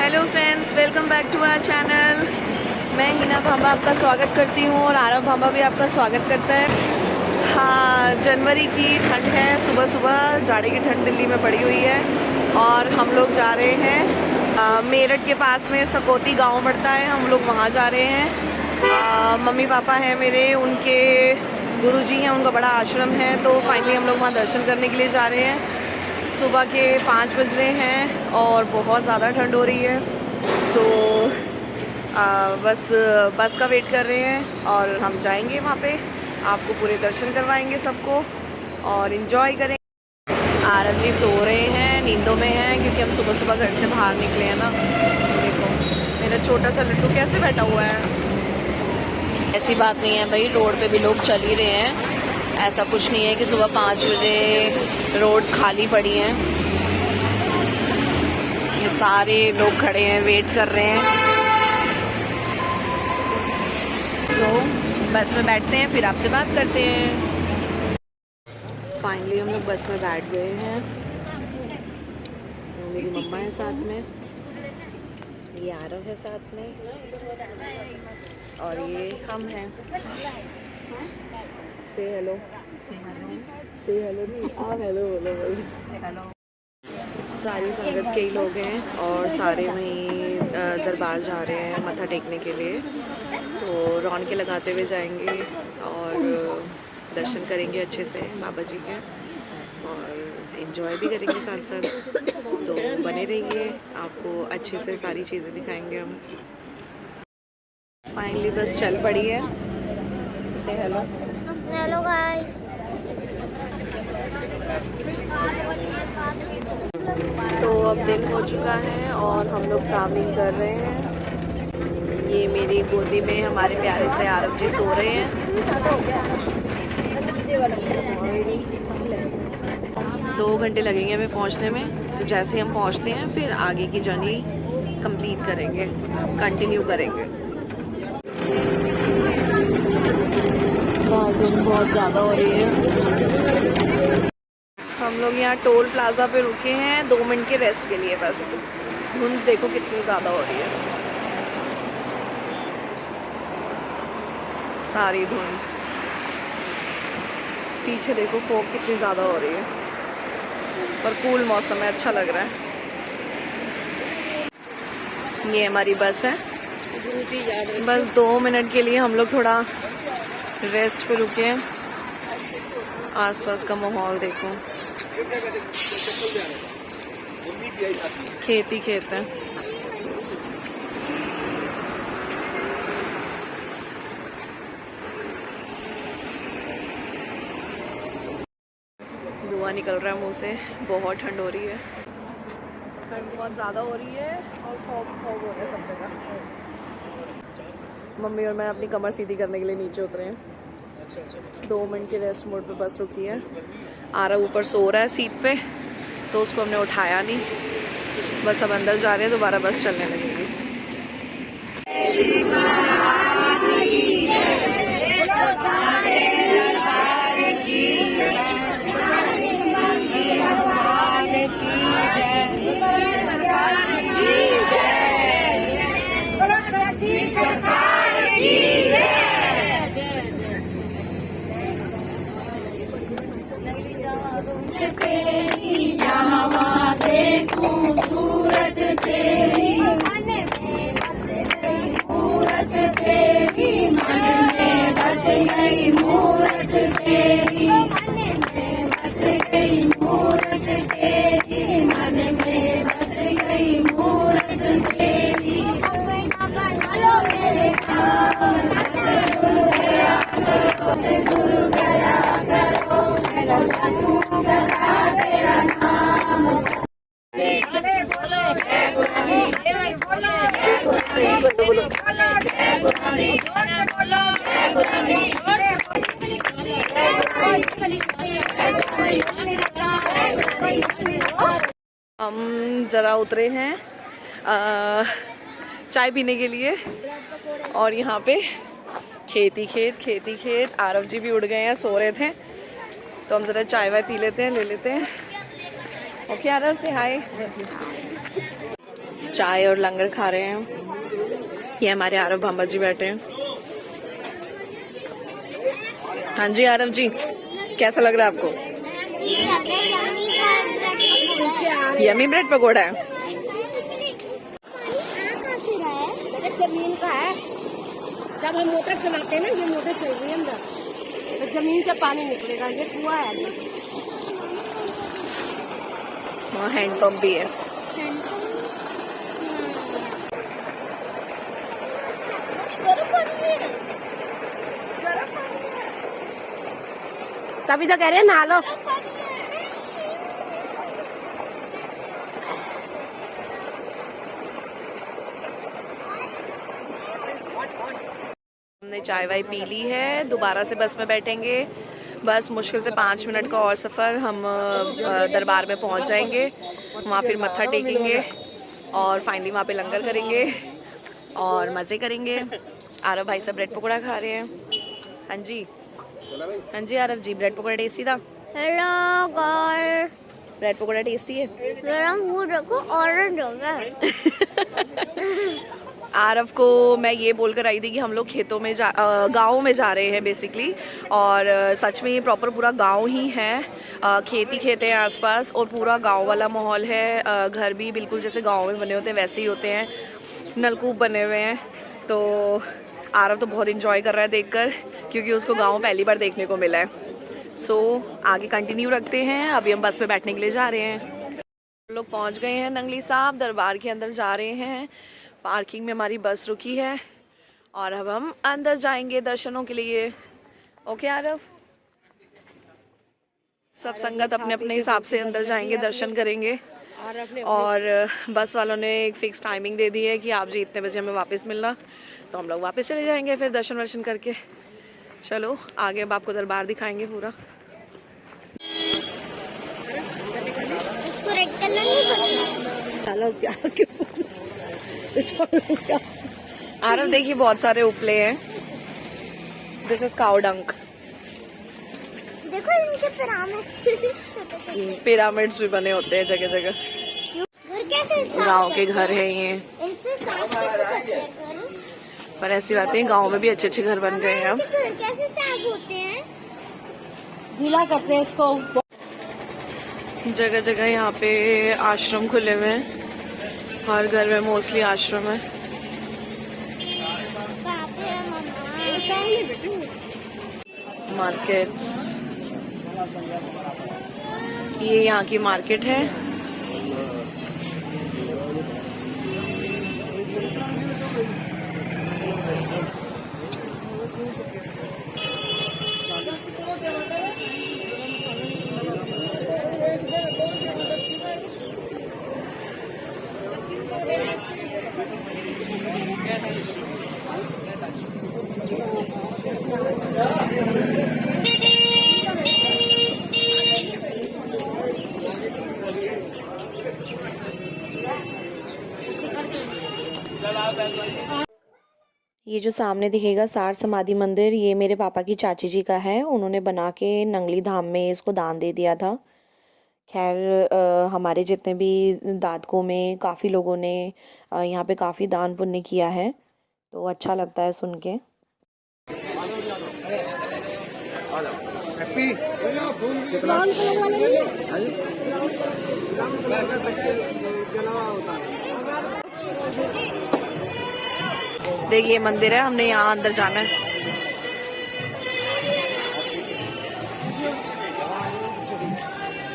Hello friends, welcome back to our channel. मैं हिना भांबा आपका स्वागत करती हूँ और आरव भांबा भी आपका स्वागत करता है। हाँ, जनवरी की ठंड है, सुबह सुबह जाड़े की ठंड दिल्ली में पड़ी हुई है और हम लोग जा रहे हैं मेरठ के पास में सकौती गांव पड़ता है, हम लोग वहाँ जा रहे हैं। मम्मी पापा हैं मेरे, उनके गुरुजी हैं, उनका बड़ा आश्रम है, तो फाइनली हम लोग वहाँ दर्शन करने के लिए जा रहे हैं। सुबह के 5 बज रहे हैं और बहुत ज़्यादा ठंड हो रही है। सो बस का वेट कर रहे हैं और हम जाएंगे वहाँ पे, आपको पूरे दर्शन करवाएंगे सबको और इन्जॉय करेंगे। आरव जी सो रहे हैं, नींदों में हैं, क्योंकि हम सुबह सुबह घर से बाहर निकले हैं ना। देखो मेरा छोटा सा लड्डू कैसे बैठा हुआ है। ऐसी बात नहीं है भाई, रोड पे भी लोग चल ही रहे हैं, ऐसा कुछ नहीं है कि सुबह 5 बजे रोड्स खाली पड़ी हैं। ये सारे लोग खड़े हैं, वेट कर रहे हैं। सो बस में बैठते हैं, फिर आपसे बात करते हैं। फाइनली हम लोग बस में बैठ गए हैं। मेरी मम्मा है साथ में, ये आरव है साथ में और ये हम हैं। से हेलो नहीं, आप हेलो बोलो बस। हेलो। सारी संगत के ही लोग हैं और सारे वहीं दरबार जा रहे हैं मत्था टेकने के लिए, तो रौनकें लगाते हुए जाएंगे और दर्शन करेंगे अच्छे से बाबा जी के और इन्जॉय भी करेंगे साथ साथ। तो बने रहिए, आपको अच्छे से सारी चीज़ें दिखाएंगे हम। फाइनली बस चल पड़ी है। से हेलो हेलो गाइस। तो अब दिन हो चुका है और हम लोग ट्रैवलिंग कर रहे हैं। ये मेरी गोदी में हमारे प्यारे से आरव जी सो रहे हैं। 2 घंटे लगेंगे हमें पहुंचने में, तो जैसे ही हम पहुंचते हैं फिर आगे की जर्नी कंप्लीट करेंगे, कंटिन्यू करेंगे। धुंध बहुत ज़्यादा हो रही है। हम लोग यहाँ टोल प्लाजा पे रुके हैं 2 मिनट के रेस्ट के लिए बस। धुंध देखो कितनी ज़्यादा हो रही है, सारी धुंध। पीछे देखो फॉग कितनी ज़्यादा हो रही है, पर कूल मौसम है, अच्छा लग रहा है। ये हमारी बस है। बस 2 मिनट के लिए हम लोग थोड़ा रेस्ट पे रुके हैं। आसपास का माहौल देखो, खेत ही खेत है। धुआं निकल रहा है मुंह से, बहुत ठंड हो रही है, ठंड बहुत ज़्यादा हो रही है और फॉग हो रहा है सब जगह। मम्मी और मैं अपनी कमर सीधी करने के लिए नीचे उतरे हैं। 2 मिनट के रेस्ट मोड पे बस रुकी है। आरव ऊपर सो रहा है सीट पे, तो उसको हमने उठाया नहीं। बस अब अंदर जा रहे हैं, दोबारा बस चलने लगेगी। सूरत तेरी मन में बस गई, मूरत तेरी मन में बस गई, मूरत तेरी मन में बस गई, मूरत तेरी मन में बस गई, मूरत तेरी। लो मेरे गुरु गया करो, सदा तेरा नाम। हम ज़रा उतरे हैं चाय पीने के लिए और यहाँ पे खेती खेत। आरव जी भी उड़ गए हैं, सो रहे थे, तो हम ज़रा चाय वाय पी लेते हैं, ले लेते हैं। ओके आरव से हाय। चाय और लंगर खा रहे हैं। ये हमारे आरव भांबा जी बैठे हैं। हाँ जी आरव जी, कैसा लग रहा है आपको? यमी ब्रेड पकोड़ा है। जमीन का है, जब हम मोटर चलाते हैं ना, ये मोटर चल रही है अंदर, तो जमीन से पानी निकलेगा। ये कुआं है। वहाँ हैंडपंप भी है। तभी तो कह रहे हैं नहा लो। हमने चाय वाय पी ली है, दोबारा से बस में बैठेंगे। बस मुश्किल से 5 मिनट का और सफ़र, हम दरबार में पहुंच जाएंगे। वहाँ फिर मत्था टेकेंगे और फाइनली वहाँ पे लंगर करेंगे और मज़े करेंगे। आरव भाई सब ब्रेड पकौड़ा खा रहे हैं। हाँ जी, हाँ जी आरव जी, ब्रेड पकौड़ा टेस्टी था। Hello guys, bread pakora tasty है। मेरा मुंह देखो ऑरेंज हो गया है। आरव को मैं ये बोलकर आई थी कि हम लोग खेतों में गाँव में जा रहे हैं बेसिकली, और सच में ये प्रॉपर पूरा गांव ही है। खेती खेते हैं आसपास और पूरा गांव वाला माहौल है। घर भी बिल्कुल जैसे गांव में बने होते हैं वैसे ही होते हैं, नलकूप बने हुए हैं। तो आरव तो बहुत इंजॉय कर रहा है देखकर, क्योंकि उसको गाँव पहली बार देखने को मिला है। सो आगे कंटिन्यू रखते हैं। अभी हम बस में बैठने के लिए जा रहे हैं। हम लोग पहुँच गए हैं नंगली साहब, दरबार के अंदर जा रहे हैं। पार्किंग में हमारी बस रुकी है और अब हम अंदर जाएंगे दर्शनों के लिए। ओके आरव, सब संगत अपने अपने हिसाब से अंदर जाएंगे, दर्शन करेंगे। और बस वालों ने एक फिक्स टाइमिंग दे दी है कि आप जी इतने बजे हमें वापस मिलना, तो हम लोग वापस चले जाएंगे फिर दर्शन वर्शन करके। चलो आगे अब आपको दरबार दिखाएंगे पूरा। इसको रेड कलर नहीं पसंद। आरव देखिए बहुत सारे उपले हैं। दिस इज काउ डंक। देखो इनके पिरामिड्स भी बने होते हैं जगह जगह। घर कैसे साफ गांव के घर है ये, इनसे साफ कैसे करते हैं घर? पर ऐसी बातें हैं, गांव में भी अच्छे अच्छे घर बन गए हैं अब। घर कैसे साफ होते हैं? गीला करते हैं इसको। जगह जगह यहाँ पे आश्रम खुले हुए हैं, हर घर में मोस्टली आश्रम है। मार्केट्स, ये यहाँ की मार्केट है। ये जो सामने दिखेगा सार समाधि मंदिर, ये मेरे पापा की चाची जी का है। उन्होंने बना के नंगली धाम में इसको दान दे दिया था। खैर हमारे जितने भी दादकों में काफ़ी लोगों ने यहाँ पे काफ़ी दान पुण्य किया है, तो अच्छा लगता है सुन के। देखिए मंदिर है, हमने यहाँ अंदर जाना है।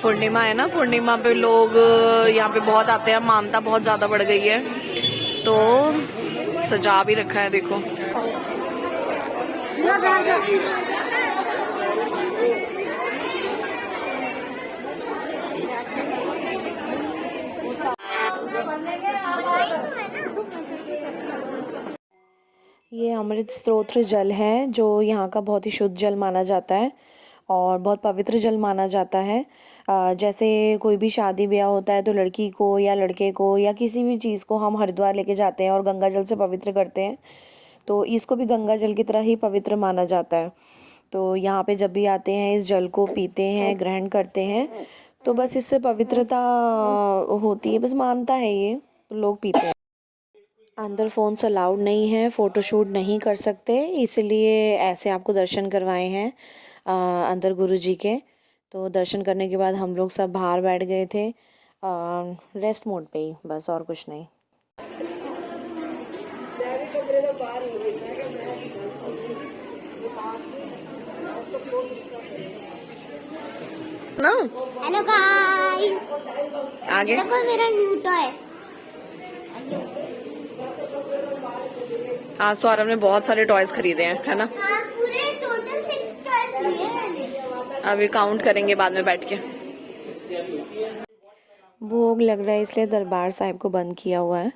पूर्णिमा है ना, पूर्णिमा पे लोग यहाँ पे बहुत आते हैं। मानता बहुत ज़्यादा बढ़ गई है, तो सजा भी रखा है देखो। ये अमृत स्तोत्र जल है, जो यहाँ का बहुत ही शुद्ध जल माना जाता है और बहुत पवित्र जल माना जाता है। जैसे कोई भी शादी ब्याह होता है तो लड़की को या लड़के को या किसी भी चीज़ को हम हरिद्वार लेके जाते हैं और गंगा जल से पवित्र करते हैं, तो इसको भी गंगा जल की तरह ही पवित्र माना जाता है। तो यहाँ पे जब भी आते हैं इस जल को पीते हैं, ग्रहण करते हैं, तो बस इससे पवित्रता होती है, बस मानता है ये। तो लोग पीते हैं। अंदर फ़ोन्स अलाउड नहीं है, फ़ोटोशूट नहीं कर सकते, इसलिए ऐसे आपको दर्शन करवाए हैं अंदर गुरुजी के। तो दर्शन करने के बाद हम लोग सब बाहर बैठ गए थे रेस्ट मोड पे ही, बस और कुछ नहीं। ना हेलो गाइस, आगे देखो मेरा न्यू टॉय। आज तो आरव ने बहुत सारे टॉयज खरीदे हैं, है ना? हाँ, पूरे टोटल 6 टॉयज लिए मैंने। अभी काउंट करेंगे बाद में बैठ के। भोग लग रहा है इसलिए दरबार साहिब को बंद किया हुआ है।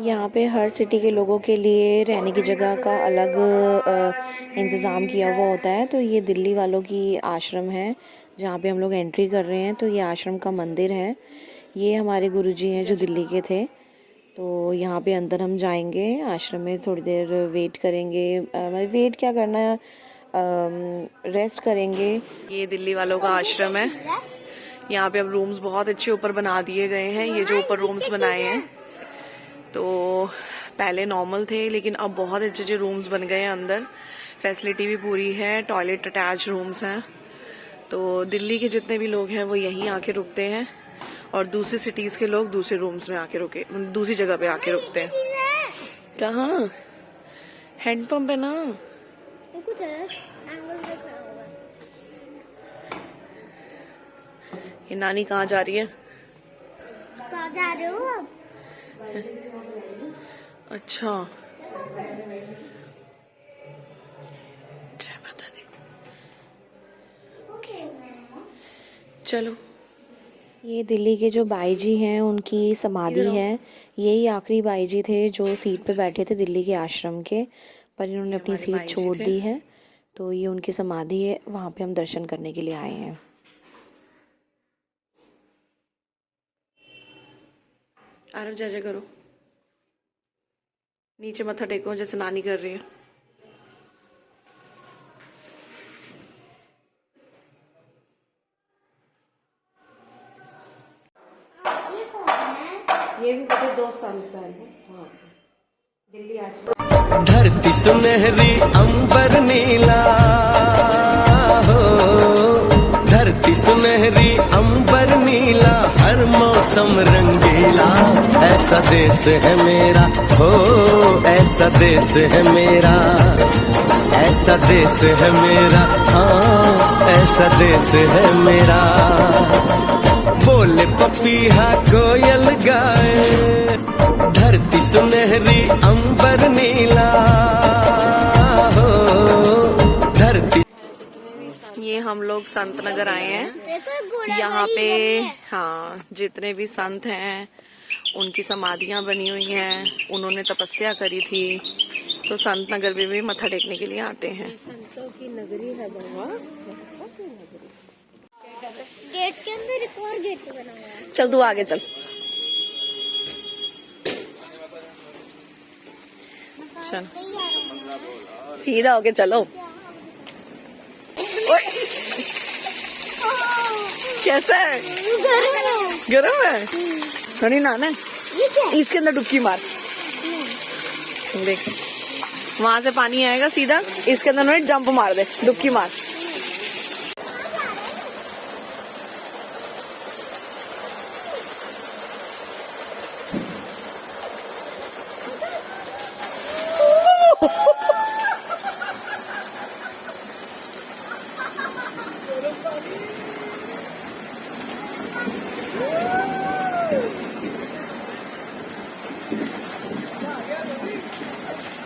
यहाँ पे हर सिटी के लोगों के लिए रहने की जगह का अलग इंतज़ाम किया हुआ होता है। तो ये दिल्ली वालों की आश्रम है जहाँ पे हम लोग एंट्री कर रहे हैं। तो ये आश्रम का मंदिर है। ये हमारे गुरुजी हैं जो दिल्ली के थे। तो यहाँ पे अंदर हम जाएंगे आश्रम में, थोड़ी देर वेट करेंगे। वेट क्या करना है, रेस्ट करेंगे। ये दिल्ली वालों का आश्रम है। यहाँ पे अब रूम्स बहुत अच्छे ऊपर बना दिए गए हैं। ये जो ऊपर रूम्स बनाए हैं तो पहले नॉर्मल थे, लेकिन अब बहुत अच्छे अच्छे रूम्स बन गए हैं। अंदर फैसिलिटी भी पूरी है, टॉयलेट अटैच रूम्स हैं। तो दिल्ली के जितने भी लोग हैं वो यहीं आके रुकते हैं और दूसरी सिटीज के लोग दूसरे रूम्स में आके रुके, दूसरी जगह पे आके रुकते हैं। कहाँ हैंडपंप है ना? ये नानी कहाँ जा रही है? कहाँ जा रहे हो आप? अच्छा, जय माता दी। चलो, ये दिल्ली के जो बाई जी हैं उनकी समाधि है। यही आखिरी बाई जी थे जो सीट पे बैठे थे दिल्ली के आश्रम के, पर इन्होंने अपनी सीट छोड़ दी है। तो ये उनकी समाधि है, वहाँ पे हम दर्शन करने के लिए आए हैं। आरव जय जय करो, नीचे मत्था टेको जैसे नानी कर रही है। ये भी मुझे 2 साल का है। दिल्ली आश्रम। धरती सुनहरी अंबर नीला हो, धरती सुनहरी अंबर नीला, हर मौसम रंगीला। ऐसा देश है मेरा हो, ऐसा देश है मेरा, ऐसा देश है मेरा, हाँ ऐसा देश है मेरा। बोले पपीहा कोयल गाए, धरती सुनहरी अंबर नीला हो, धरती। ये हम लोग संत नगर आए हैं। यहाँ पे हाँ जितने भी संत हैं उनकी समाधियां बनी हुई हैं, उन्होंने तपस्या करी थी। तो संत नगर में भी मत्था टेकने के लिए आते हैं। संतों की नगरी है बाबा। गेट के अंदर एक और गेट बना हुआ है। चल तू आगे चल। चल सीधा होके चलो। कैसा है? गरम है। खड़ी नाना इसके अंदर डुबकी मार। देख वहां से पानी आएगा सीधा, इसके अंदर उन्होंने जंप मार दे, डुबकी मार।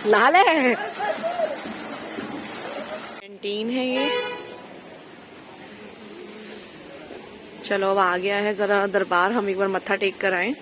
लाल है। कैंटीन है ये। चलो अब आ गया है जरा दरबार, हम एक बार मत्था टेक कर आए।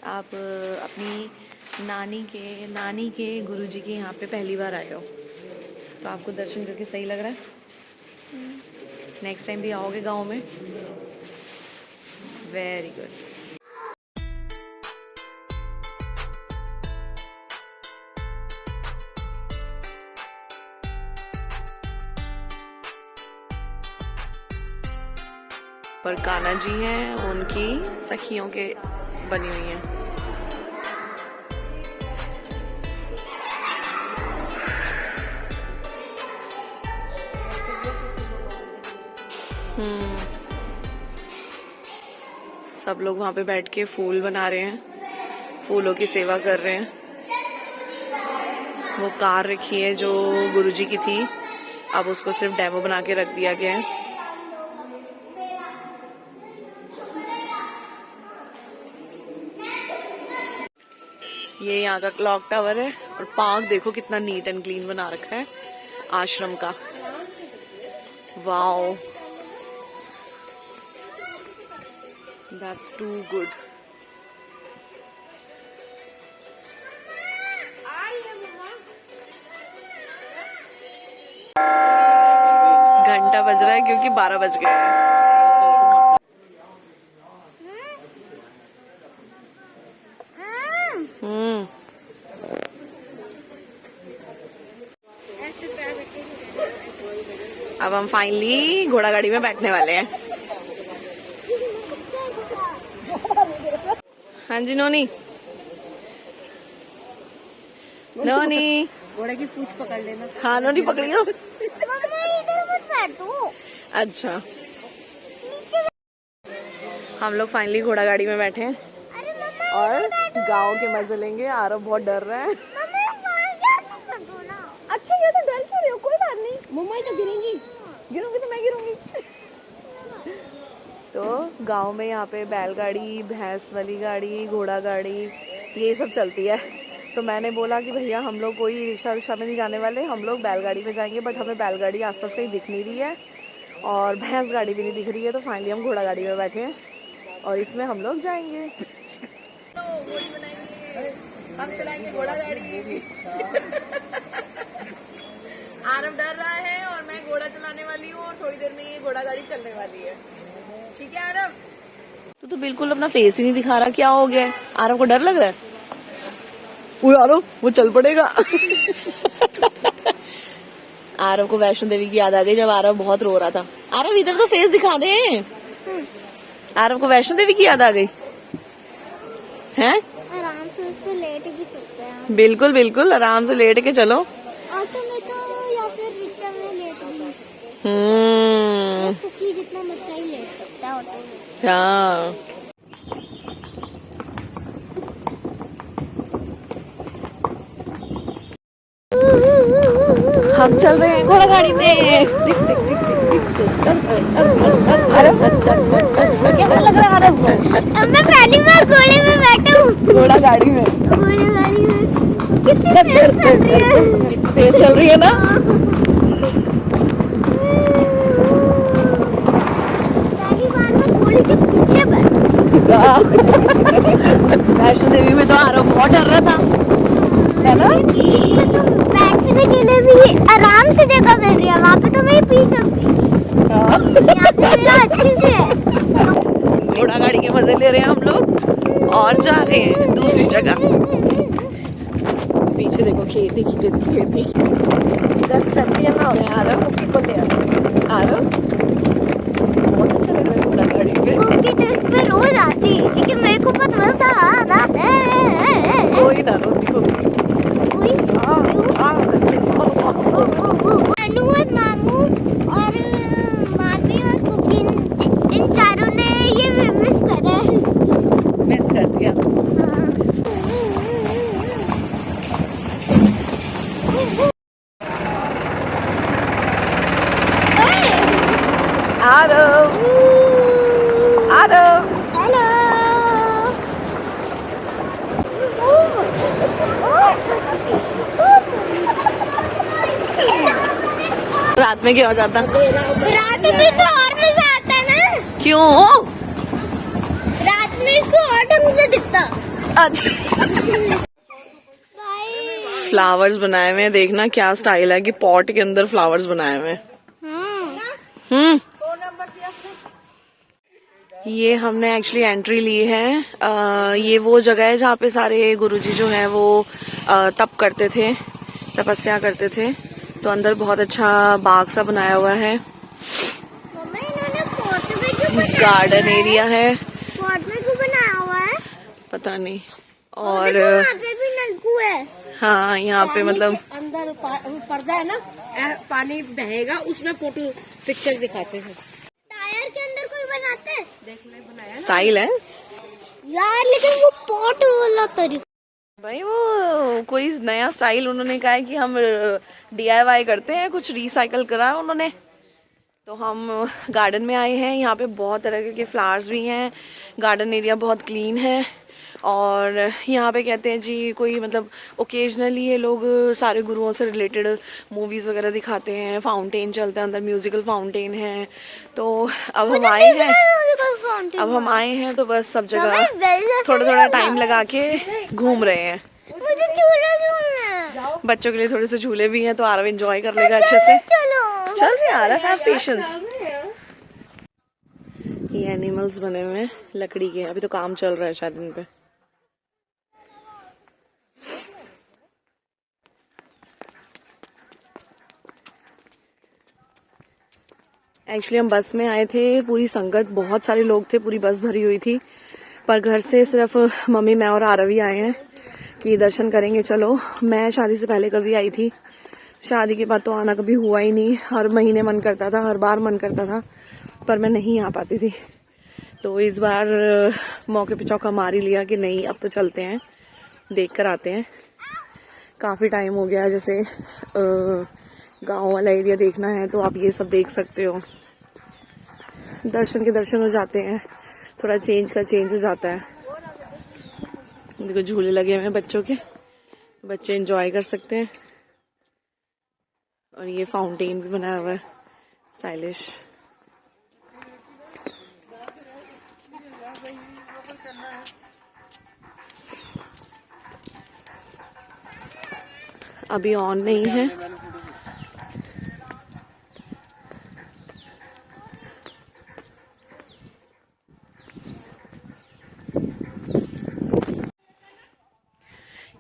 आप अपनी नानी के गुरुजी के यहाँ पे पहली बार आए हो, तो आपको दर्शन करके सही लग रहा है? नेक्स्ट टाइम भी आओगे गांव में? Very good. पर कान्हा जी हैं, उनकी सखियों के बनी हुई हैं। सब लोग वहां पे बैठ के फूल बना रहे हैं, फूलों की सेवा कर रहे हैं। वो कार रखी है जो गुरुजी की थी, अब उसको सिर्फ डेमो बना के रख दिया गया है। ये यहाँ का क्लॉक टावर है, और पार्क देखो कितना नीट एंड क्लीन बना रखा है आश्रम का। Wow, that's too good. घंटा बज रहा है क्योंकि 12 बज गए हैं। अब हम फाइनली घोड़ा गाड़ी में बैठने वाले हैं। हाँ जी नोनी, नोनी घोड़े की पूंछ पकड़ लेना। हाँ नोनी पकड़ियो। इधर मत बैठो। अच्छा, हम लोग फाइनली घोड़ा गाड़ी में बैठे हैं और गांव के मजे लेंगे। आरव बहुत डर रहा है। अच्छा ये तो डर क्यों रही हो? कोई बात नहीं, मम्मा तो गिरेंगी। गिरूंगी तो मैं गिरूंगी। तो गांव में यहाँ पे बैलगाड़ी, भैंस वाली गाड़ी, घोड़ा गाड़ी, ये सब चलती है। तो मैंने बोला कि भैया हम लोग कोई रिक्शा विक्शा में नहीं जाने वाले, हम लोग बैलगाड़ी में जाएंगे। बट हमें बैलगाड़ी आसपास कहीं दिख नहीं रही है और भैंस गाड़ी भी नहीं दिख रही है। तो फाइनली हम घोड़ा गाड़ी में बैठे हैं और इसमें हम लोग जाएंगे। हम चलाएंगे घोड़ा गाड़ी। आरव डर रहा है और मैं घोड़ा चलाने वाली हूँ, और थोड़ी देर में ये घोड़ा गाड़ी चलने वाली है। ठीक है आरव? तो बिल्कुल अपना फेस ही नहीं दिखा रहा, क्या हो गया? आरव को डर लग रहा है? वो आरव वो चल पड़ेगा। आरव को वैष्णो देवी की याद आ गई जब आरव बहुत रो रहा था। आरव इधर तो फेस दिखा दे। आरव को वैष्णो देवी की याद आ गई है? आराम से उसमें लेट के चलते हैं। बिल्कुल बिल्कुल, आराम से लेट के चलो। ऑटो में तो या फिर रिक्शा में लेट भी, कुकी जितना बच्चा ही लेट सकता है ऑटो में। हाँ, हम चल रहे हैं घोड़ा गाड़ी में। दिख दिख दिख दिख दिख। अरे कैसा लग रहा है आरव को? मैं पहली बार घोड़े में बैठा हूँ। घोड़ा गाड़ी में घोड़े गाड़ी में कितनी तेज चल रही है। कितनी तेज चल रही है ना। पहली बार मैं घोड़े के पीछे बैठा। वैष्णो देवी में तो आरव बहुत डर रहा था, है ना? तो बैठने के लिए भी आराम से जगह मिल रही है, वहाँ पे तो मैं पी सकती हूँ। यहाँ पे मेरा अच्छे से है। घोड़ा गाड़ी के मजे ले रहे हैं हम लोग और जा रहे हैं दूसरी जगह। पीछे देखो खेती खेती खेती। दस सब्जियां ना हो रहे हैं। आरव कुकी को ले आरव बहुत अच्छा लग रहा है घोड़ा गाड़ी पे। कुकी तो इस पे रोज आती है, लेकिन मेरे को बहुत मजा आता है। कोई ना रोती कुकी। कोई अनुज मामू और मामी और कुकी इन चारों ने ये मिस करा है। मिस कर दिया। आरव आरव हेलो। रात में क्या हो जाता? रात में तो और मजा आता है ना। क्यों? रात में इसको और ढंग से दिखता। अच्छा। फ्लावर्स बनाए हुए हैं, देखना क्या स्टाइल है कि पॉट के अंदर फ्लावर्स बनाए हुए हैं। ये हमने एक्चुअली एंट्री ली है। ये वो जगह है जहाँ पे सारे गुरुजी जो हैं वो तप करते थे, तपस्या करते थे। तो अंदर बहुत अच्छा बाग सा बनाया हुआ है। मम्मा इन्होंने पॉट में क्यों बनाया? गार्डन एरिया है, पॉट में क्यों बनाया हुआ है? पता नहीं। और देखो, यहाँ पे भी नलकू है। हाँ यहाँ पे मतलब अंदर पर्दा है ना, पानी बहेगा, उसमें फोटो पिक्चर दिखाते हैं। टायर के अंदर कोई बनाते हैं स्टाइल है यार, लेकिन वो पॉट वाला तरीका। भाई। वो कोई नया स्टाइल उन्होंने कहा है कि हम DIY करते हैं, कुछ रिसाइकल करा है उन्होंने। तो हम गार्डन में आए हैं। यहाँ पे बहुत तरह के फ्लावर्स भी हैं। गार्डन एरिया बहुत क्लीन है। और यहाँ पे कहते हैं जी कोई मतलब ओकेजनली ये लोग सारे गुरुओं से रिलेटेड मूवीज़ वगैरह दिखाते हैं। फाउंटेन चलता है अंदर, म्यूजिकल फाउंटेन है। तो अब हम आए हैं, तो बस सब जगह थोड़ा थोड़ा टाइम लगा के घूम रहे हैं। मुझे झूला झूलना है। बच्चों के लिए थोड़े से झूले भी हैं, तो आरव एंजॉय कर लेगा अच्छे से। चलो चल रहे आरव, हैव पेशेंस। ये एनिमल्स बने हुए हैं लकड़ी के, अभी तो काम चल रहा है शायद इन पे। एक्चुअली हम बस में आए थे, पूरी संगत, बहुत सारे लोग थे, पूरी बस भरी हुई थी। पर घर से सिर्फ मम्मी, मैं और आरव ही आए हैं कि दर्शन करेंगे। चलो, मैं शादी से पहले कभी आई थी, शादी के बाद तो आना कभी हुआ ही नहीं। हर महीने मन करता था, हर बार मन करता था, पर मैं नहीं आ पाती थी। तो इस बार मौके पे चौका मार ही लिया कि नहीं, अब तो चलते हैं, देख कर आते हैं। काफ़ी टाइम हो गया, जैसे गांव वाला एरिया देखना है तो आप ये सब देख सकते हो। दर्शन के दर्शन हो जाते हैं, थोड़ा चेंज का चेंज हो जाता है। देखो झूले लगे हुए हैं बच्चों के, बच्चे एंजॉय कर सकते हैं। और ये फाउंटेन भी बनाया हुआ है स्टाइलिश। अभी ऑन नहीं है।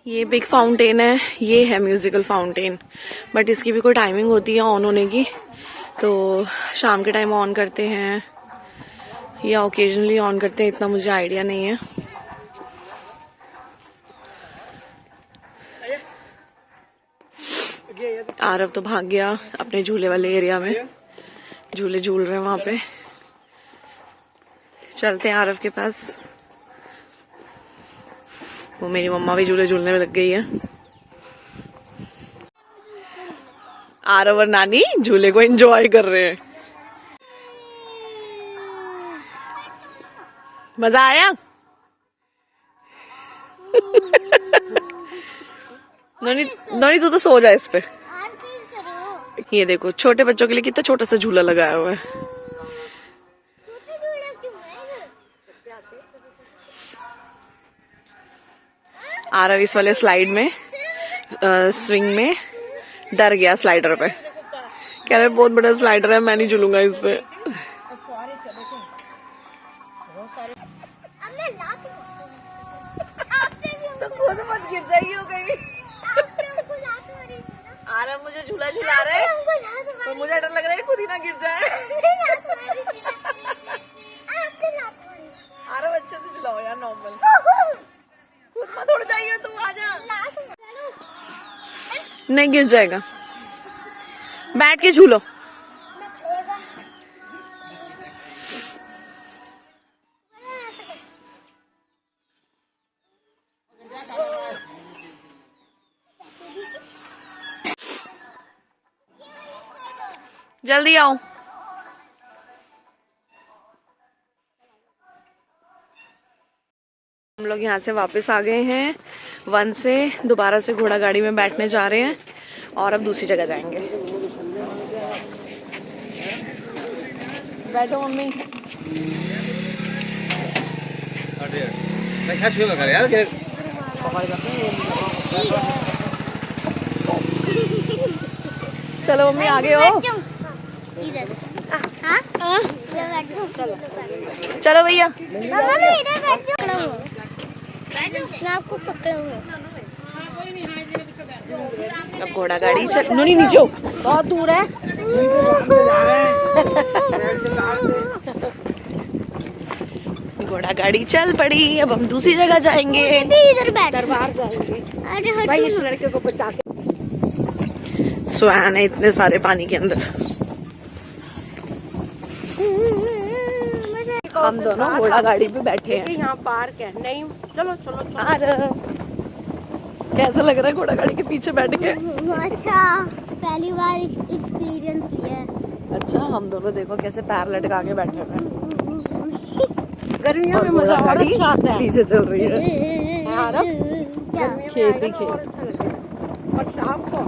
ये बिग फाउंटेन है, ये है म्यूजिकल फाउंटेन, बट इसकी भी कोई टाइमिंग होती है ऑन होने की। तो शाम के टाइम ऑन करते हैं या ओकेजनली ऑन करते हैं, इतना मुझे आइडिया नहीं है। आरव तो भाग गया अपने झूले वाले एरिया में, झूले झूल रहे हैं वहां पे। चलते हैं आरव के पास। वो मेरी मम्मा भी झूले झूलने में लग गई है। आरव और नानी झूले को एंजॉय कर रहे हैं। मजा आया? नोनी तू तो सो जा इस पे। और चीज करो। ये देखो छोटे बच्चों के लिए कितना छोटा सा झूला लगाया हुआ है। छोटे झूले क्यों है? आरव इस वाले स्लाइड में स्विंग में डर गया स्लाइडर पे। कह रहे बहुत बड़ा स्लाइडर है, मैं नहीं झूलूंगा इस पे। अब मैं लात तो खुद मत गिर जाइए हो गई। हमको लात मारी थी ना। आरव मुझे झूला झूला रहे हैं हमको लात और मुझे डर लग रहा है खुद ही ना गिर जाए। मारी थी ना। आपने लात मारी। आरव अच्छे से झूलाओ यार, नॉर्मल। खुद मत उड़ जाइए, तू आजा। नहीं गिर जाएगा, बैठ के झूलो। जल्दी आओ। हम लोग यहाँ से वापस आ गए हैं वन से, दोबारा से घोड़ा गाड़ी में बैठने जा रहे हैं और अब दूसरी जगह जाएंगे। बैठो मम्मी। चलो मम्मी आगे हो। इधर। हाँ? इधर बैठो। चलो भैया। मामा मैं इधर बैठ जाऊँ। मैं आपको पकड़ूंगा। अब घोड़ा गाड़ी चल। नोनी नीचे हो, बहुत दूर है। घोड़ा गाड़ी चल पड़ी, अब हम दूसरी जगह जाएंगे। इधर बैठ। दरबार जाएंगे अरे भाई, हटो इस लड़के को बचा के। स्वैन है इतने सारे पानी के अंदर। हम दोनों घोड़ा गाड़ी पे बैठे हैं। यहाँ पार्क है। नहीं चलो चलो चलो। कैसा लग रहा है घोड़ा गाड़ी के पीछे बैठ के? अच्छा, पहली बार एक्सपीरियंस किया है। अच्छा, हम दोनों देखो कैसे पैर लटका के बैठे हुए हैं। गर्मियों में और मजा घोड़ा और गाड़ी अच्छा आता है। पीछे चल रही है। क्या? खेत ही खेत। और शाम को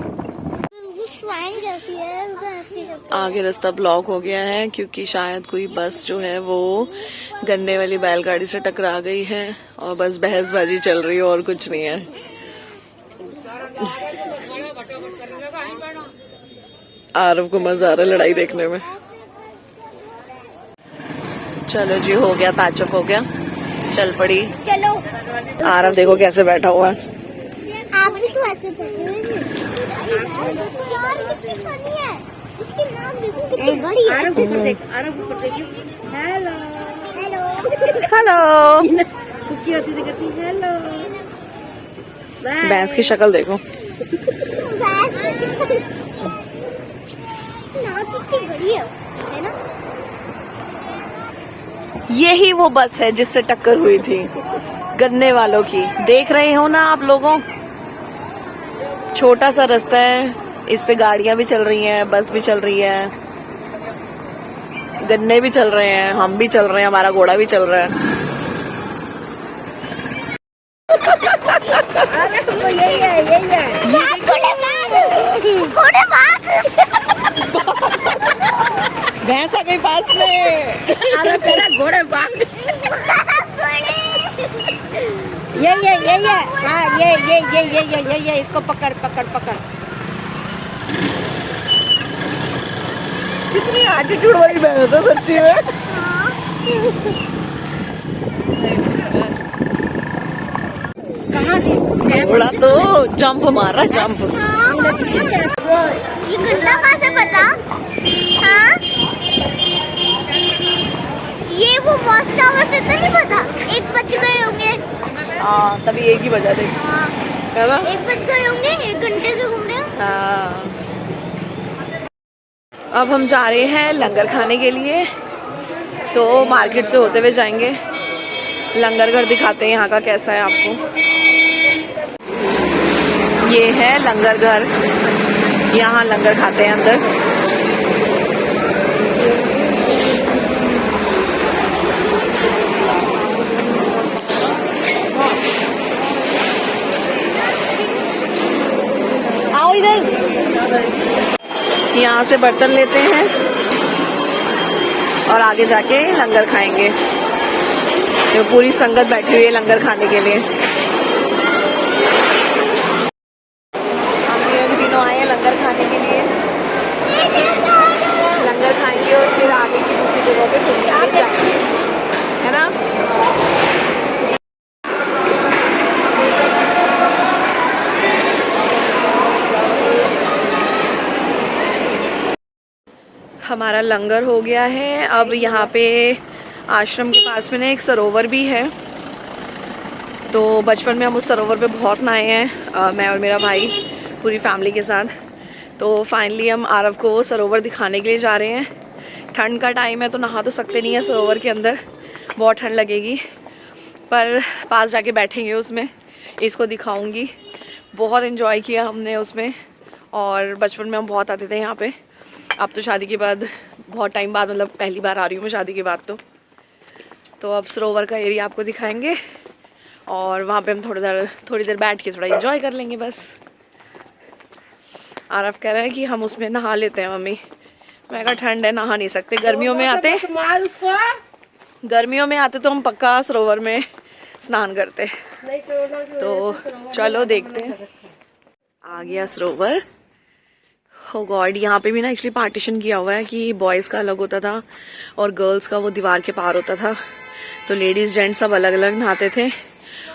स्वाइन जैसी है भैंस की शक्ल। आगे रास्ता ब्लॉक हो गया है क्योंकि शायद कोई बस जो है वो गन्ने वाली बैलगाड़ी से टकरा गई है और बस बहसबाजी चल रही है और कुछ नहीं है। आरव को मजा आ रहा है लड़ाई देखने में। चलो जी, हो गया, पैचअप हो गया, चल पड़ी। चलो। आरव देखो कैसे बैठा हुआ है। आप भी तो ऐसे बैठे हैं। यार कितनी फनी है। इसकी नाक देखो कितनी बड़ी है। आरव ऊपर देख, आरव ऊपर देखिए। Hello hello. हेलो। कुकी होती दिखती। हेलो भैंस की शक्ल देखो। भैंस नाक कितनी बड़ी है उसकी, है ना? यही वो बस है जिससे टक्कर हुई थी गन्ने वालों की। देख रहे हो ना आप लोगों, छोटा सा रास्ता है, इस पे गाड़ियां भी चल रही हैं, बस भी चल रही है, गन्ने भी चल रहे हैं, हम भी चल रहे हैं, हमारा घोड़ा भी चल रहा है। यही है। घोड़े भाग। भैंस आ गई पास में। आरव कह रहा घोड़े भाग। घोड़े। यही है। हाँ ये इसको पकड़। कितनी एटीट्यूड वाली भैंस है सच्ची में। कहाँ घोड़ा तो जंप मार रहा है, जंप। ये गन्ना कहाँ से बचा? हाँ? ये वो वॉच टावर से तो नहीं बचा? एक बच गए होंगे। हाँ, तभी एक ही बजा देगी, हाँ, है ना? एक बज गए होंगे। 1 घंटे से घूम रहे हो। हाँ। अब हम जा रहे हैं लंगर खाने के लिए, तो मार्केट से होते हुए जाएंगे। लंगर घर दिखाते हैं यहाँ का कैसा है आपको। ये है लंगर घर। यहाँ लंगर खाते हैं अंदर। आओ इधर। यहाँ से बर्तन लेते हैं और आगे जाके लंगर खाएंगे। तो पूरी संगत बैठी हुई है लंगर खाने के लिए। हम तीनों आए हैं लंगर खाने के लिए। लंगर खाएंगे और फिर आगे की दूसरी जगहों पे घूमने जाएंगे, है ना। हमारा लंगर हो गया है। अब यहाँ पे आश्रम के पास में ना एक सरोवर भी है। तो बचपन में हम उस सरोवर पे बहुत नहाए हैं, मैं और मेरा भाई पूरी फैमिली के साथ। तो फाइनली हम आरव को वो सरोवर दिखाने के लिए जा रहे हैं। ठंड का टाइम है तो नहा तो सकते नहीं है सरोवर के अंदर, बहुत ठंड लगेगी, पर पास जाके बैठेंगे उसमें, इसको दिखाऊंगी। बहुत इन्जॉय किया हमने उसमें, और बचपन में हम बहुत आते थे यहाँ पे। अब तो शादी के बाद बहुत टाइम बाद, मतलब पहली बार आ रही हूँ मैं शादी के बाद। तो अब सरोवर का एरिया आपको दिखाएंगे और वहाँ पे हम थोड़ी देर बैठ के थोड़ा एंजॉय कर लेंगे बस। आरफ कह रहे हैं कि हम उसमें नहा लेते हैं मम्मी। मैं कहा ठंड है, नहा नहीं सकते। गर्मियों में आते तो हम पक्का सरोवर में स्नान करते। तो चलो देखते हैं। आ गया सरोवर। हो गॉड, यहाँ पे भी ना एक्चुअली पार्टीशन किया हुआ है कि बॉयज़ का अलग होता था और गर्ल्स का वो दीवार के पार होता था। तो लेडीज़ जेंट्स सब अलग अलग नहाते थे।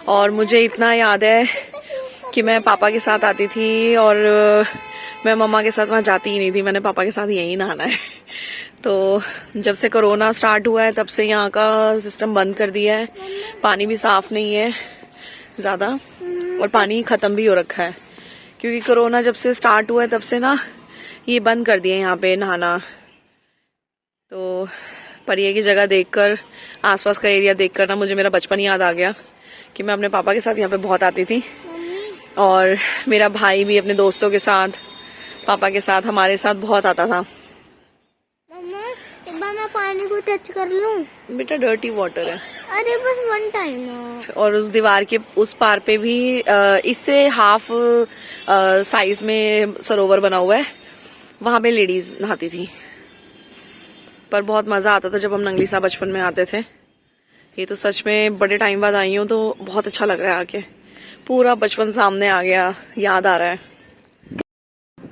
और मुझे इतना याद है कि मैं पापा के साथ आती थी और मैं मम्मा के साथ वहाँ जाती ही नहीं थी। मैंने पापा के साथ यहीं नहाना है। तो जब से कोरोना स्टार्ट हुआ है तब से यहाँ का सिस्टम बंद कर दिया है। पानी भी साफ़ नहीं है ज़्यादा, और पानी ख़त्म भी हो रखा है क्योंकि कोरोना जब से स्टार्ट हुआ है तब से ना ये बंद कर दिए यहाँ पे नहाना। तो परिये की जगह देखकर, आसपास का एरिया देखकर ना मुझे मेरा बचपन याद आ गया कि मैं अपने पापा के साथ यहाँ पे बहुत आती थी, और मेरा भाई भी अपने दोस्तों के साथ, पापा के साथ, हमारे साथ बहुत आता था। मम्मा, एक बार मैं पानी को टच कर लूं? बेटा डर्टी वाटर है। अरे बस वन टाइम। और उस दीवार के उस पार पे भी इससे हाफ साइज में सरोवर बना हुआ है, वहां पे लेडीज नहाती थी। पर बहुत मजा आता था जब हम नंगली सा बचपन में आते थे। ये तो सच में बड़े टाइम बाद आई हूँ तो बहुत अच्छा लग रहा है आके। पूरा बचपन सामने आ गया, याद आ रहा है,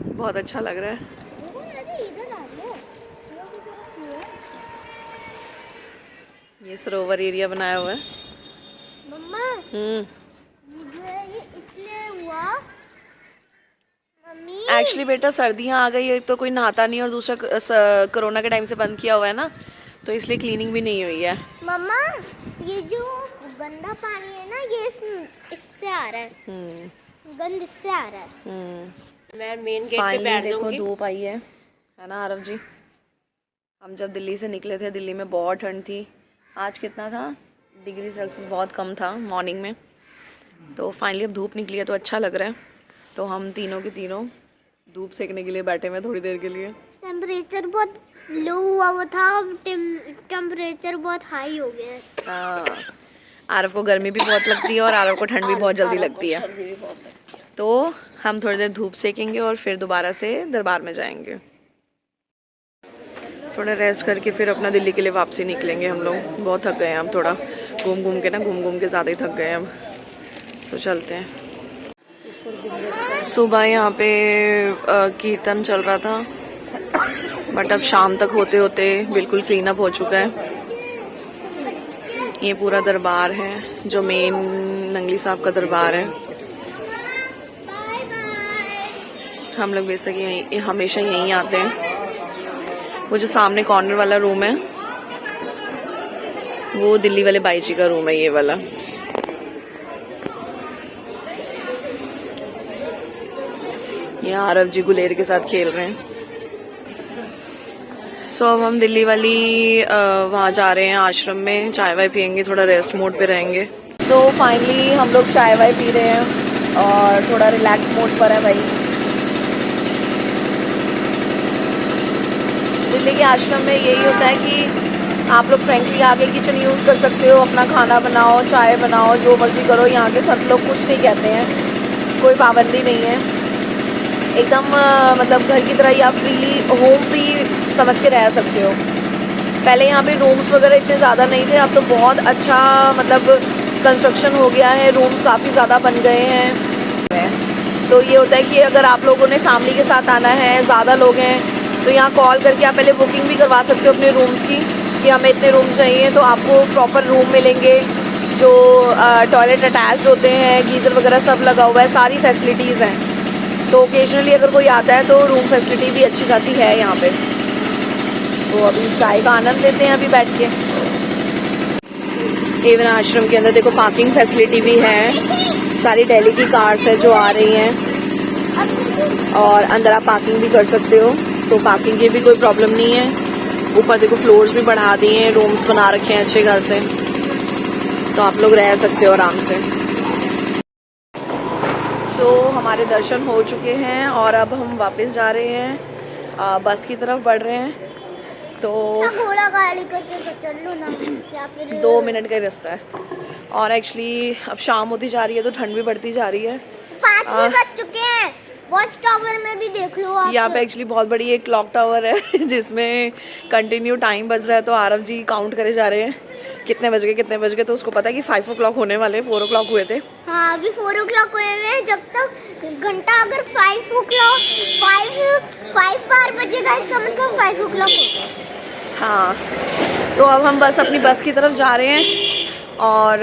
बहुत अच्छा लग रहा है। ये सरोवर एरिया बनाया हुआ है। मम्मा, ये इसलिए हुआ मम्मी। एक्चुअली बेटा सर्दियाँ आ गई, एक तो कोई नहाता नहीं और दूसरा कोरोना के टाइम से बंद किया हुआ है ना, तो इसलिए क्लीनिंग भी नहीं हुई है। मम्मा, ये जो गंदा पानी है ना, ये इससे आ रहा है। गंद इससे आ रहा है। मैं मेन गेट पे बैठ देखो जाऊंगी। धूप आई है ना आरव जी। हम जब दिल्ली से निकले थे, दिल्ली में बहुत ठंड थी। आज कितना था डिग्री सेल्सियस, बहुत कम था मॉर्निंग में। तो फाइनली अब धूप निकली है तो अच्छा लग रहा है। तो हम तीनों के तीनों धूप सेकने के लिए बैठे हुए थोड़ी देर के लिए। टेम्परेचर बहुत लो हुआ वो था, अब टेम्परेचर बहुत हाई हो गया है। हाँ, आरव को गर्मी भी बहुत लगती है और आरव को ठंड भी बहुत जल्दी लगती है। तो हम थोड़ी देर धूप सेकेंगे और फिर दोबारा से दरबार में जाएंगे। थोड़ा रेस्ट करके फिर अपना दिल्ली के लिए वापसी निकलेंगे हम लोग। बहुत थक गए हैं हम, थोड़ा घूम घूम के ज़्यादा ही थक गए हैं हम। सो चलते हैं। सुबह यहाँ पे कीर्तन चल रहा था, बट अब शाम तक होते होते बिल्कुल क्लीन अप हो चुका है। ये पूरा दरबार है जो मेन नंगली साहब का दरबार है। हम लोग बेसिकली हमेशा यहीं आते हैं। वो जो सामने कॉर्नर वाला रूम है वो दिल्ली वाले बाई जी का रूम है, ये वाला। यहाँ आरव जी गुलेर के साथ खेल रहे हैं। सो अब हम दिल्ली वाली वहाँ जा रहे हैं आश्रम में, चाय वाय पियेंगे, थोड़ा रेस्ट मोड पे रहेंगे। सो फाइनली हम लोग चाय वाय पी रहे हैं और थोड़ा रिलैक्स मोड पर है भाई। दिल्ली के आश्रम में यही होता है कि आप लोग फ्रेंकली आके किचन यूज़ कर सकते हो, अपना खाना बनाओ, चाय बनाओ, जो मर्ज़ी करो। यहाँ के सब लोग कुछ नहीं कहते हैं, कोई पाबंदी नहीं है, एकदम मतलब घर की तरह ही आप फ्री होम फ्री समझ के रह सकते हो। पहले यहाँ पे रूम्स वगैरह इतने ज़्यादा नहीं थे, अब तो बहुत अच्छा मतलब कंस्ट्रक्शन हो गया है, रूम्स काफ़ी ज़्यादा बन गए हैं। तो ये होता है कि अगर आप लोगों ने फैमिली के साथ आना है, ज़्यादा लोग हैं, तो यहाँ कॉल करके आप पहले बुकिंग भी करवा सकते हो अपने रूम्स की कि हमें इतने रूम चाहिए, तो आपको प्रॉपर रूम मिलेंगे जो टॉयलेट अटैच होते हैं, गीज़र वगैरह सब लगा हुआ है, सारी फैसिलिटीज़ हैं। तो ओकेजनली अगर कोई आता है तो रूम फैसिलिटी भी अच्छी खासी है यहाँ पे। तो अभी चाय का आनंद लेते हैं अभी बैठ के। एवन आश्रम के अंदर देखो पार्किंग फैसिलिटी भी है, सारी दिल्ली की कार्स है जो आ रही हैं, और अंदर आप पार्किंग भी कर सकते हो, तो पार्किंग की भी कोई प्रॉब्लम नहीं है। ऊपर देखो फ्लोर्स भी बढ़ा दिए हैं, रूम्स बना रखे हैं अच्छे खासे, तो आप लोग रह सकते हो आराम से। तो हमारे दर्शन हो चुके हैं और अब हम वापस जा रहे हैं, बस की तरफ बढ़ रहे हैं। तो घोड़ा गाड़ी करके तो चल लो ना, या फिर 2 मिनट का ही रास्ता है, और एक्चुअली अब शाम होती जा रही है तो ठंड भी बढ़ती जा रही है। 5 भी बज चुके हैं। वॉच टावर में भी देख लो आप। यहाँ पे एक्चुअली बहुत बड़ी एक क्लॉक टावर है जिसमें कंटिन्यू टाइम बज रहा है, तो आरव जी काउंट करे जा रहे हैं कितने बज गए, तो उसको पता है कि 5 o'clock होने वाले, 4 o'clock हुए थे। हाँ अभी 4 o'clock हुए हुए हैं। जब तक घंटा अगर 5 o'clock 5 बार बजेगा, इसका मतलब 5 o'clock होगा। हाँ, तो अब हम बस अपनी बस की तरफ जा रहे हैं और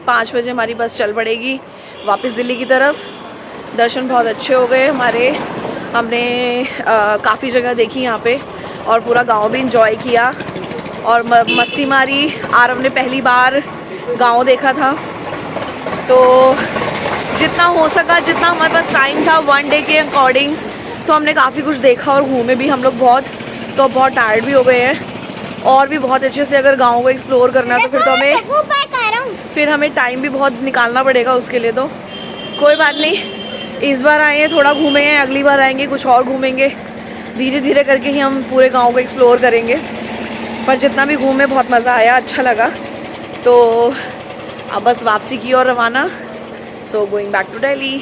5 बजे हमारी बस चल पड़ेगी वापस दिल्ली की तरफ। दर्शन बहुत अच्छे हो गए हमारे, हमने काफ़ी जगह देखी यहाँ पे और पूरा गांव भी इंजॉय किया और मस्ती मारी। आरव ने पहली बार गांव देखा था, तो जितना हो सका, जितना हमारे पास टाइम था 1 डे के अकॉर्डिंग, तो हमने काफ़ी कुछ देखा और घूमे भी हम लोग बहुत। तो बहुत टायर्ड भी हो गए हैं और भी बहुत अच्छे से अगर गांव को एक्सप्लोर करना है तो फिर हमें टाइम भी बहुत निकालना पड़ेगा उसके लिए। तो कोई बात नहीं, इस बार आए हैं थोड़ा घूमेंगे, अगली बार आएंगे कुछ और घूमेंगे, धीरे धीरे करके ही हम पूरे गांव को एक्सप्लोर करेंगे। पर जितना भी घूमे बहुत मज़ा आया, अच्छा लगा। तो अब बस वापसी की ओर रवाना, so going back to Delhi.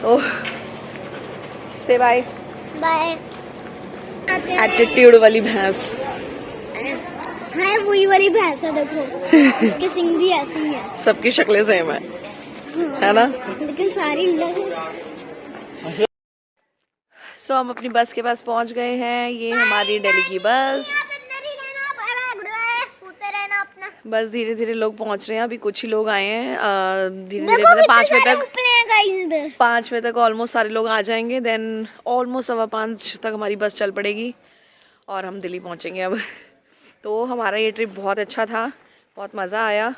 तो से बाय बाय। एटीट्यूड वाली भैंस है, वही वाली भैंस है, देखो इसके सिंग भी ऐसे ही है, सबकी शक्लें सेम है ना। लेकिन सारी सो हम अपनी बस के पास पहुंच गए हैं, ये हमारी दिल्ली की बस। बस धीरे धीरे लोग पहुंच रहे हैं, अभी कुछ ही लोग आए हैं, धीरे धीरे मतलब 5 बजे तक ऑलमोस्ट सारे लोग आ जाएंगे, देन ऑलमोस्ट 5:15 तक हमारी बस चल पड़ेगी और हम दिल्ली पहुंचेंगे अब। तो हमारा ये ट्रिप बहुत अच्छा था, बहुत मज़ा आया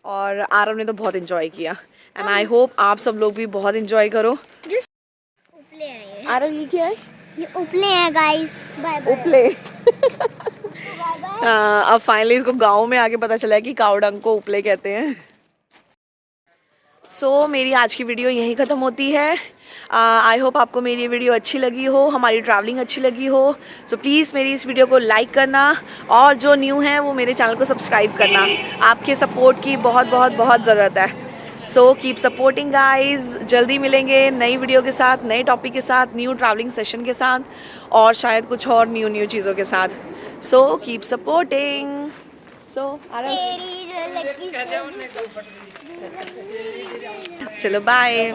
और आरव ने तो बहुत इन्जॉय किया, एंड आई होप आप सब लोग भी बहुत इन्जॉय करो। आरव ये क्या है? ये उपले हैं गाइस, बाय बाय। उपले अब फाइनली इसको गांव में आके पता चला है कि काऊ डंग को उपले कहते हैं। सो मेरी आज की वीडियो यहीं ख़त्म होती है। आई होप आपको मेरी वीडियो अच्छी लगी हो, हमारी ट्रैवलिंग अच्छी लगी हो। सो प्लीज़ मेरी इस वीडियो को लाइक करना और जो न्यू है वो मेरे चैनल को सब्सक्राइब करना। आपके सपोर्ट की बहुत बहुत बहुत ज़रूरत है। So keep supporting guys. जल्दी मिलेंगे नई वीडियो के साथ, नए टॉपिक के साथ, न्यू ट्रैवलिंग सेशन के साथ और शायद कुछ और न्यू चीज़ों के साथ। So keep supporting. सो चलो बाय।